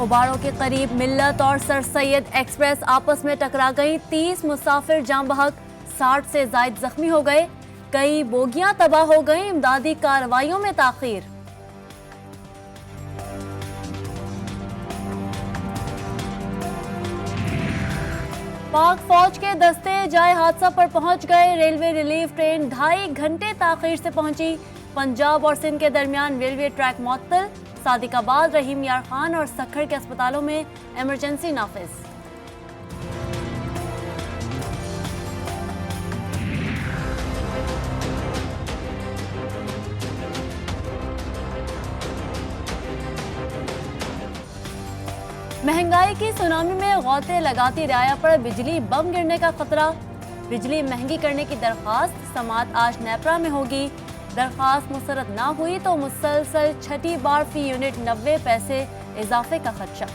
उबाड़ों के करीब मिल्लत और सर सैयद एक्सप्रेस आपस में टकरा गई। 30 मुसाफिर जाम बहक, 60 से जायद जख्मी हो गए। कई बोगियां तबाह हो गई। इमदादी कार्रवाइयों में ताखीर। पाक फौज के दस्ते जाए हादसा पर पहुंच गए। रेलवे रिलीफ ट्रेन 2.5 घंटे ताखीर से पहुंची। पंजाब और सिंध के दरमियान रेलवे ट्रैक मुअत्तल। सादिकाबाद, रहीम यार खान और सखर के अस्पतालों में इमरजेंसी नाफिज। महंगाई की सुनामी में गौते लगाती रियाया पर बिजली बम गिरने का खतरा। बिजली महंगी करने की दरख्वास्त समाअत आज नेपरा में होगी। दरख्वास्त मुस्तरद ना हुई तो मुसलसल छठी बार फी यूनिट 90 पैसे इजाफे का खदशा।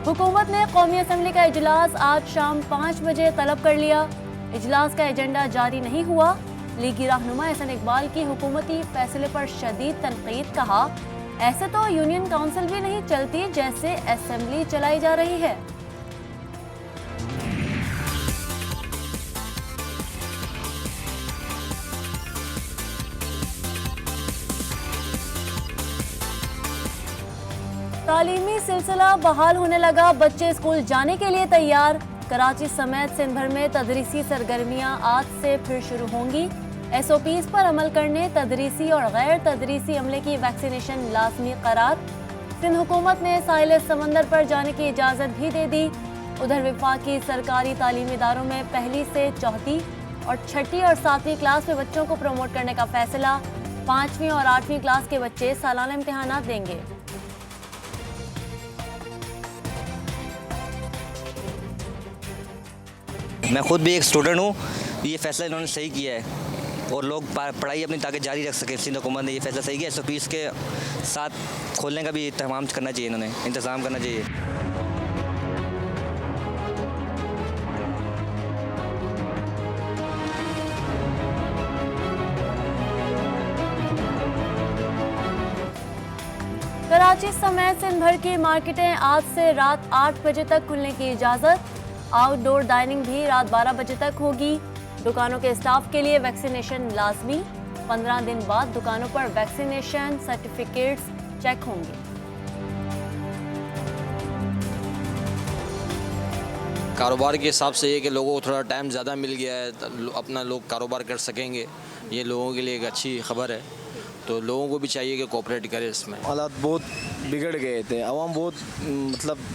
हुकूमत ने कौमी असम्बली का इजलास आज शाम 5 बजे तलब कर लिया। इजलास का एजेंडा जारी नहीं हुआ। लीगी रहनुमा एहसन इकबाल की हुकूमती फैसले पर शदीद तनकीद। कहा, ऐसे तो यूनियन काउंसिल भी नहीं चलती जैसे असेंबली चलाई जा रही है। तालीमी सिलसिला बहाल होने लगा। बच्चे स्कूल जाने के लिए तैयार। कराची समेत सिंध भर में तदरीसी सरगर्मियां आज से फिर शुरू होंगी। SOPs पर अमल करने, तदरीसी और गैर तदरीसी अमले की वैक्सीनेशन लाजमी करार। सिंध हुकूमत ने साहिल समंदर पर जाने की इजाज़त भी दे दी। उधर वफाकी सरकारी तालीमी इदारों में पहली से चौथी और छठी और 7वीं क्लास में बच्चों को प्रमोट करने का फैसला। 5वीं और 8वीं क्लास के बच्चे सालाना इम्तिहानात देंगे। मैं खुद भी एक स्टूडेंट हूँ। ये फैसला इन्होंने सही किया है और लोग पढ़ाई अपनी ताकि जारी रख सके। सिंध हुकूमत ने ये फैसला सही किया। SOPs के साथ खोलने का भी इंतजाम करना चाहिए, इन्होंने इंतज़ाम करना चाहिए। कराची समेत सिंध भर की मार्केटें आज से रात 8 बजे तक खुलने की इजाज़त। आउटडोर डाइनिंग भी रात 12 बजे तक होगी। दुकानों के स्टाफ के लिए वैक्सीनेशन लाजमी। 15 दिन बाद दुकानों पर वैक्सीनेशन सर्टिफिकेट्स चेक होंगे। कारोबार के हिसाब से ये कि लोगों को थोड़ा टाइम ज़्यादा मिल गया है, अपना लोग कारोबार कर सकेंगे। ये लोगों के लिए एक अच्छी खबर है, तो लोगों को भी चाहिए कि कोऑपरेट करें इसमें। हालात बहुत बिगड़ गए थे, अवाम बहुत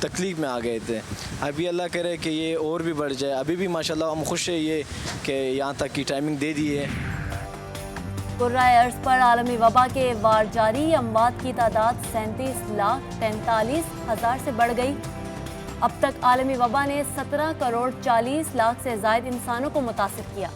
तकलीफ में आ गए थे। अभी अल्लाह करे कि ये और भी बढ़ जाए। अभी भी माशाल्लाह हम खुश है ये कि यहाँ तक की टाइमिंग दे दी है। कुर्राए अर्ज पर आलमी वबा के वार जारी। अमवात की तादाद 37,43,000 से बढ़ गई। अब तक आलमी वबा ने 17 करोड़ 40 लाख से जायद इंसानों को मुतासिर किया।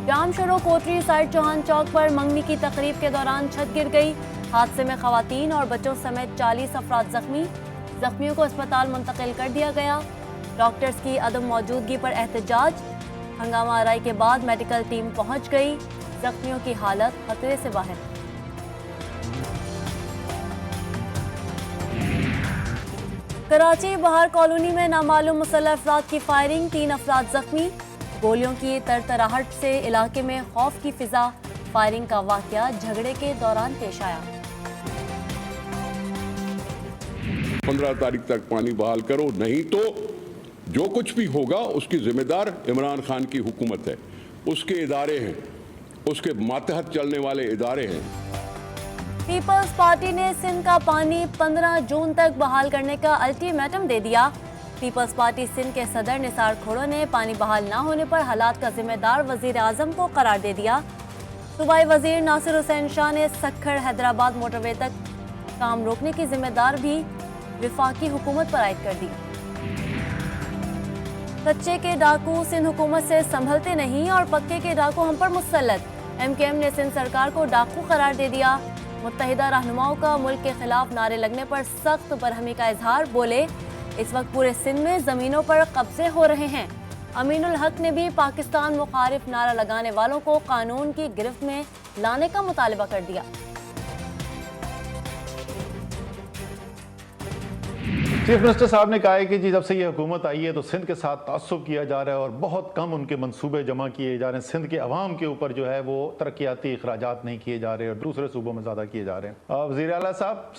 जाम शुरू कोटरी साइड चौहान चौक पर मंगनी की तकरीब के दौरान छत गिर गई। हादसे में खवातीन और बच्चों समेत 40 अफराद जख्मी। जख्मियों को अस्पताल मुंतकिल कर दिया गया। डॉक्टर्स की अदम मौजूदगी पर एहतजाज। हंगामा आराई के बाद मेडिकल टीम पहुंच गई। जख्मियों की हालत खतरे से बाहर। कराची बहार कॉलोनी में नामालूम मुसल्लह अफराद की फायरिंग, 3 अफराद जख्मी। गोलियों की तरतराहट से इलाके में खौफ की फिजा। फायरिंग का वाकया झगड़े के दौरान पेश आया। 15 तारीख तक पानी बहाल करो, नहीं तो जो कुछ भी होगा उसकी जिम्मेदार इमरान खान की हुकूमत है, उसके इदारे हैं, उसके मातहत चलने वाले इदारे हैं। पीपल्स पार्टी ने सिंध का पानी 15 जून तक बहाल करने का अल्टीमेटम दे दिया। पीपल्स पार्टी सिंध के सदर निसार खोड़ो ने पानी बहाल ना होने पर हालात का जिम्मेदार वजीर आजम को करार दे दिया। सूबाई वजीर नासिर हुसैन शाह ने सखर हैदराबाद मोटरवे तक काम रोकने की जिम्मेदार भी विफाकी हुकूमत पर आयद कर दी। कच्चे के डाकू सिंध हुकूमत से संभलते नहीं और पक्के के डाकू हम पर मुसल्लत। MKM ने सिंध सरकार को डाकू करार दे दिया। मुत्तहिदा रहनुमाओं का मुल्क के खिलाफ नारे लगने पर सख्त बरहमी का इजहार। बोले, इस वक्त पूरे सिंध में जमीनों पर कब्जे हो रहे हैं। अमीनुल हक ने भी पाकिस्तान मुखारिफ नारा लगाने वालों को कानून की गिरफ्त में लाने का मुतालबा कर दिया। चीफ मिनिस्टर साहब ने कहा है कि जी जब से ये हुकूमत आई है तो सिंध के साथ तासुब किया जा रहा है और बहुत कम उनके मंसूबे जमा किए जा रहे हैं। सिंध के अवाम के ऊपर जो है वो तरक्याती अखराजात नहीं किए जा रहे और दूसरे सूबों में ज़्यादा किए जा रहे हैं। वज़ीर आला साहब,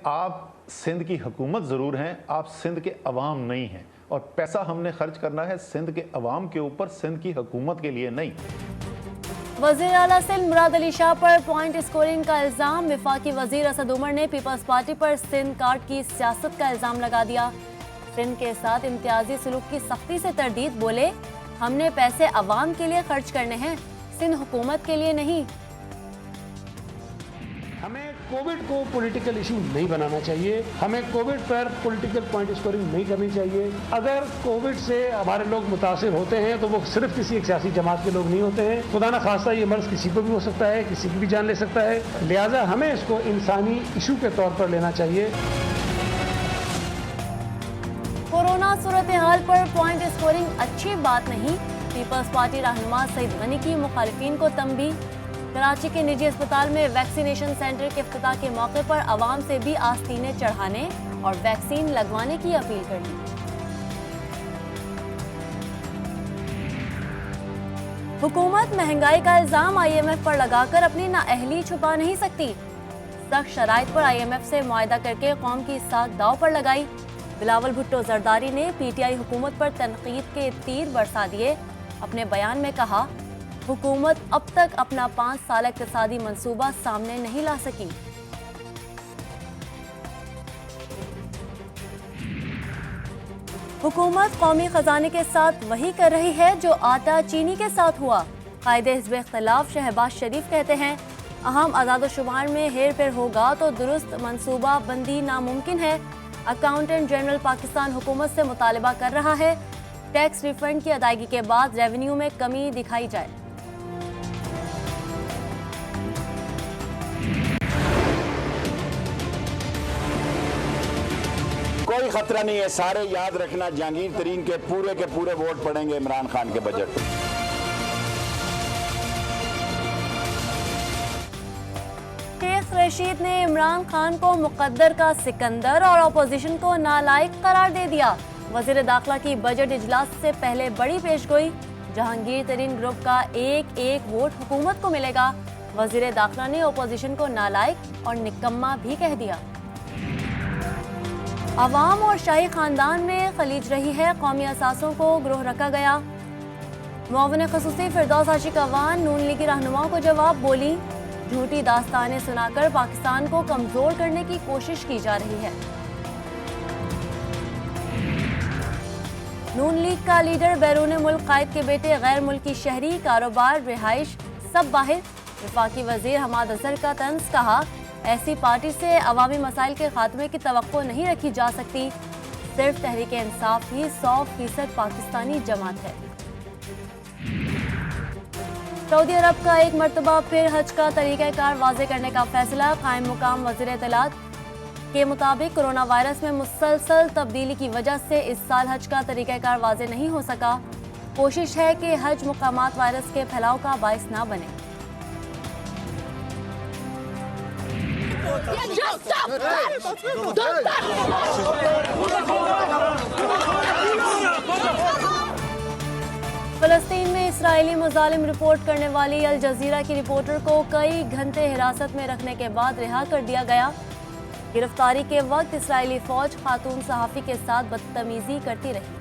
आप सिंध की हुकूमत ज़रूर हैं, आप सिंध के अवाम नहीं हैं और पैसा हमने खर्च करना है सिंध के अवाम के ऊपर, सिंध की हुकूमत के लिए नहीं। वज़ीर आला सिंध मुराद अली शाह पर पॉइंट स्कोरिंग का इल्जाम। वफाकी वजीर असद उमर ने पीपल्स पार्टी पर सिंध कार्ड की सियासत का इल्जाम लगा दिया। सिंध के साथ इम्तियाजी सलूक की सख्ती से तरदीद। बोले, हमने पैसे अवाम के लिए खर्च करने हैं, सिंध हुकूमत के लिए नहीं। हमें कोविड को पॉलिटिकल इशू नहीं बनाना चाहिए, हमें कोविड पर पॉलिटिकल पॉइंट स्कोरिंग नहीं करनी चाहिए। अगर कोविड से हमारे लोग मुतासिर होते हैं तो वो सिर्फ किसी एक सियासी जमात के लोग नहीं होते हैं। खुदा न खास्ता ये मर्ज किसी को भी हो सकता है, किसी की भी जान ले सकता है। लिहाजा हमें इसको इंसानी इशू के तौर पर लेना चाहिए। कोरोना सूरत हाल पर पॉइंट स्कोरिंग अच्छी बात नहीं। पीपल्स पार्टी रहनुमा सईद गनी की मुखालिफिन को तंबीह। कराची के निजी अस्पताल में वैक्सीनेशन सेंटर के इफ्तिताह के मौके पर आवाम से भी आस्तीनें चढ़ाने और वैक्सीन लगवाने की अपील कर दी। हुकूमत महंगाई का इल्जाम IMF पर लगाकर अपनी नाअहली छुपा नहीं सकती। सख्त शराइत पर IMF से मुआहदा करके कौम की साख दाव पर लगाई। बिलावल भुट्टो जरदारी ने PTI हुकूमत पर तनकीद के तीर बरसा दिए। अपने बयान में कहा, हुकूमत अब तक अपना 5 साल इक़्तिसादी मंसूबा सामने नहीं ला सकी। हुकूमत कौमी खजाने के साथ वही कर रही है जो आटा चीनी के साथ हुआ। कायदे हिज़्ब इख्तिलाफ शहबाज शरीफ कहते हैं, अहम आज़ादोशुमार में हेर फेर होगा तो दुरुस्त मंसूबा बंदी नामुमकिन है। अकाउंटेंट जनरल पाकिस्तान हुकूमत से मुतालबा कर रहा है, टैक्स रिफंड की अदायगी के बाद रेवेन्यू में कमी दिखाई जाए। कोई खतरा नहीं है, सारे याद रखना जहांगीर तरीन के पूरे वोट पड़ेंगे इमरान खान के बजट। शेख रशीद ने इमरान खान को मुकद्दर का सिकंदर और अपोजिशन को नालायक करार दे दिया। वजीर दाखिला की बजट इजलास से पहले बड़ी पेशगोई। जहांगीर तरीन ग्रुप का एक वोट हुकूमत को मिलेगा। वजीर दाखिला ने अपोजिशन को नालायक और निकम्मा भी कह दिया। अवाम और शाही खानदान में खलीज रही है, कौमी असासों को ग्रोह रखा गया। मुआविन ख़ुसूसी फिरदौस आशिक अवान नून लीग की रहनुमाओं को जवाब। बोली, झूठी दास्तानें सुनाकर पाकिस्तान को कमजोर करने की कोशिश की जा रही है। नून लीग का लीडर बैरून मुल्क कायद के बेटे गैर मुल्की शहरी, कारोबार, रिहाइश सब बाहर। वफाकी वजीर हमाद अजहर का तंज। कहा, ऐसी पार्टी से अवामी मसाइल के खात्मे की तवक्को नहीं रखी जा सकती। सिर्फ तहरीक इंसाफ ही 100% पाकिस्तानी जमात है। सऊदी अरब का एक मरतबा फिर हज का तरीक़ाकार वाज़े करने का फैसला। कायम मुकाम वज़ीर इत्तलात के मुताबिक कोरोना वायरस में मुसलसल तब्दीली की वजह से इस साल हज का तरीक़ाकार वाज़े नहीं हो सका। कोशिश है कि हज मुकामात वायरस के फैलाव का बाइस ना बने। फ़लस्तीन में इस्राएली मुजालिम रिपोर्ट करने वाली अल जज़ीरा की रिपोर्टर को कई घंटे हिरासत में रखने के बाद रिहा कर दिया गया। गिरफ्तारी के वक्त इस्राएली फौज खातून सहाफ़ी के साथ बदतमीजी करती रही।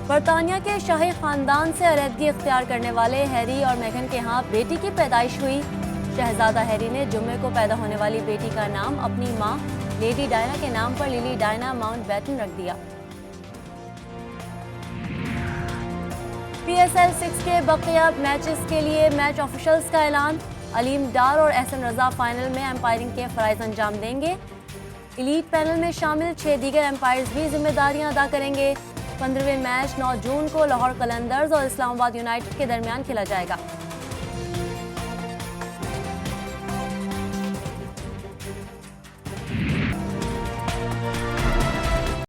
बरतानिया के शाही खानदान से अलहदगी इख्तियार करने वाले हैरी और मेघन के यहाँ बेटी की पैदाइश हुई। शहजादा हैरी ने जुम्मे को पैदा होने वाली बेटी का नाम अपनी मां लेडी डायना के नाम पर लिली डायना माउंटबेटन रख दिया। PSL 6 के बकिया मैचेस के लिए मैच ऑफिशियल्स का ऐलान। अलीम डार और एहसन रजा फाइनल में एम्पायरिंग के फराइज अंजाम देंगे। एलीट पैनल में शामिल 6 दीगर एम्पायर्स भी जिम्मेदारियां अदा करेंगे। 15वें मैच 9 जून को लाहौर कलंदर्स और इस्लामाबाद यूनाइटेड के दरमियान खेला जाएगा।